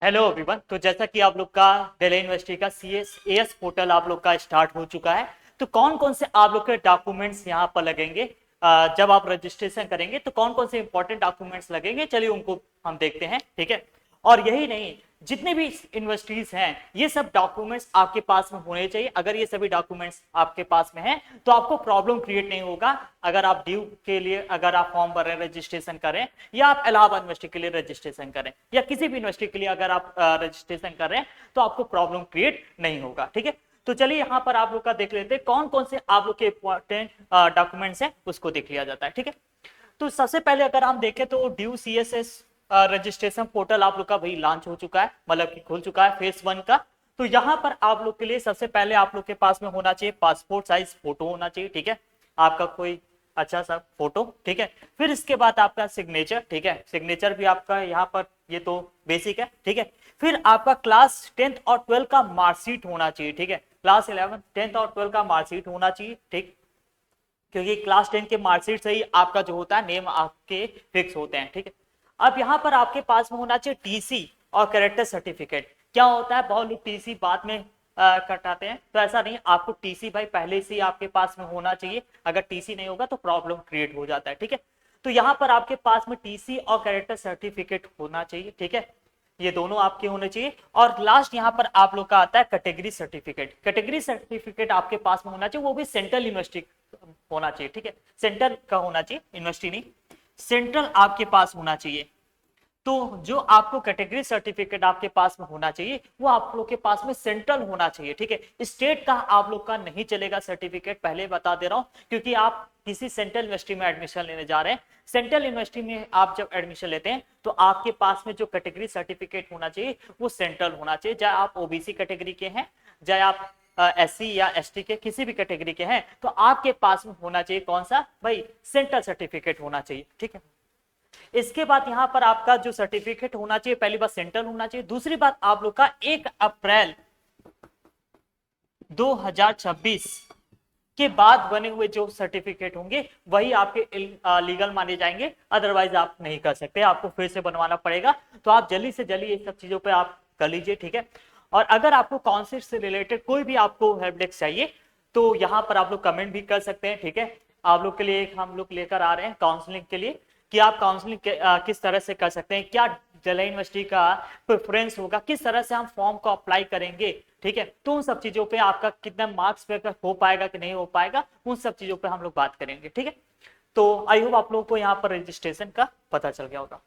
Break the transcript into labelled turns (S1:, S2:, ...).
S1: Hello everyone. तो जैसा कि आप लोग का दिल्ली यूनिवर्सिटी का CSAS पोर्टल आप लोग का स्टार्ट हो चुका है। तो कौन कौन से आप लोग के डॉक्यूमेंट्स यहाँ पर लगेंगे, जब आप रजिस्ट्रेशन करेंगे तो कौन कौन से इंपॉर्टेंट डॉक्यूमेंट्स लगेंगे, चलिए उनको हम देखते हैं। ठीक है। और यही नहीं, जितने भी यूनिवर्सिटीज हैं ये सब डॉक्यूमेंट्स आपके पास में होने चाहिए। अगर ये सभी डॉक्यूमेंट्स आपके पास में हैं तो आपको प्रॉब्लम क्रिएट नहीं होगा। अगर आप ड्यू के लिए अगर आप फॉर्म भर रहे हैं, रजिस्ट्रेशन करें, या आप इलाहाबाद यूनिवर्सिटी के लिए रजिस्ट्रेशन करें, या किसी भी यूनिवर्सिटी के लिए अगर आप रजिस्ट्रेशन कर रहे हैं तो आपको प्रॉब्लम क्रिएट नहीं होगा। ठीक है। तो चलिए यहाँ पर आप लोग का देख लेते हैं कौन कौन से आप लोग के इंपॉर्टेंट डॉक्यूमेंट्स हैं, उसको देख लिया जाता है। ठीक है। तो सबसे पहले अगर हम देखें तो ड्यू CSS रजिस्ट्रेशन पोर्टल आप लोग का भाई लॉन्च हो चुका है, मतलब कि खुल चुका है फेज 1 का। तो यहाँ पर आप लोग के लिए सबसे पहले आप लोग के पास में होना चाहिए पासपोर्ट साइज फोटो होना चाहिए। ठीक है। आपका कोई अच्छा सा फोटो। ठीक है। फिर इसके बाद आपका सिग्नेचर। ठीक है। सिग्नेचर भी आपका यहाँ पर, ये तो बेसिक है। ठीक है। फिर आपका क्लास 10th और 12th का मार्कशीट होना चाहिए। ठीक है। क्लास 11 10th और 12th का मार्कशीट होना चाहिए। ठीक। क्योंकि क्लास 10 के मार्कशीट से ही आपका जो होता है नेम आपके फिक्स होते हैं। ठीक है। अब यहाँ पर आपके पास में होना चाहिए टीसी और कैरेक्टर सर्टिफिकेट। क्या होता है, बहुत लोग टीसी बाद में कटाते हैं, तो ऐसा नहीं, आपको टीसी भाई पहले से ही आपके पास में होना चाहिए। अगर टीसी नहीं होगा तो प्रॉब्लम क्रिएट हो जाता है। ठीक है। तो यहाँ पर आपके पास में टीसी और कैरेक्टर सर्टिफिकेट होना चाहिए। ठीक है। ये दोनों आपके होने चाहिए। और लास्ट यहाँ पर आप लोग का आता है कैटेगरी सर्टिफिकेट। कैटेगरी सर्टिफिकेट आपके पास में होना चाहिए, वो भी सेंट्रल यूनिवर्सिटी होना चाहिए। ठीक है। सेंट्रल का होना चाहिए, यूनिवर्सिटी नहीं, सेंट्रल आपके पास होना चाहिए। तो जो आपको कैटेगरी सर्टिफिकेट आपके पास में होना चाहिए वो आप लोग के पास में सेंट्रल होना चाहिए। ठीक है। स्टेट का आप लोग का नहीं चलेगा सर्टिफिकेट, पहले बता दे रहा हूं, क्योंकि आप किसी सेंट्रल यूनिवर्सिटी में एडमिशन लेने जा रहे हैं। सेंट्रल यूनिवर्सिटी में आप जब एडमिशन लेते हैं तो आपके पास में जो कैटेगरी सर्टिफिकेट होना चाहिए वो सेंट्रल होना चाहिए। चाहे आप ओबीसी कैटेगरी के हैं, चाहे आप SC या ST के किसी भी कैटेगरी के हैं, तो आपके पास में होना चाहिए कौन सा भाई, सेंट्रल सर्टिफिकेट होना चाहिए। ठीक है। इसके बाद यहां पर आपका जो सर्टिफिकेट होना चाहिए, पहली बात सेंट्रल होना चाहिए। दूसरी बात आप लोग का 1 अप्रैल 2026 के बाद बने हुए जो सर्टिफिकेट होंगे वही आपके लीगल माने जाएंगे, अदरवाइज आप नहीं कर सकते, आपको फिर से बनवाना पड़ेगा। तो आप जल्दी से जल्दी ये सब चीजों पे आप कर लीजिए। ठीक है। और अगर आपको काउंसलिंग से रिलेटेड कोई भी आपको हेल्प डेस्क चाहिए तो यहाँ पर आप लोग कमेंट भी कर सकते हैं। ठीक है। आप लोग के लिए एक हम लोग लेकर आ रहे हैं काउंसलिंग के लिए, कि आप काउंसलिंग किस तरह से कर सकते हैं, क्या दिल्ली यूनिवर्सिटी का प्रेफरेंस होगा, किस तरह से हम फॉर्म को अप्लाई करेंगे। ठीक है। तो उन सब चीजों पे आपका कितना मार्क्स पे हो पाएगा कि नहीं हो पाएगा, उन सब चीजों पे हम लोग बात करेंगे। ठीक है। तो आई होप आप लोगों को यहाँ पर रजिस्ट्रेशन का पता चल गया होगा।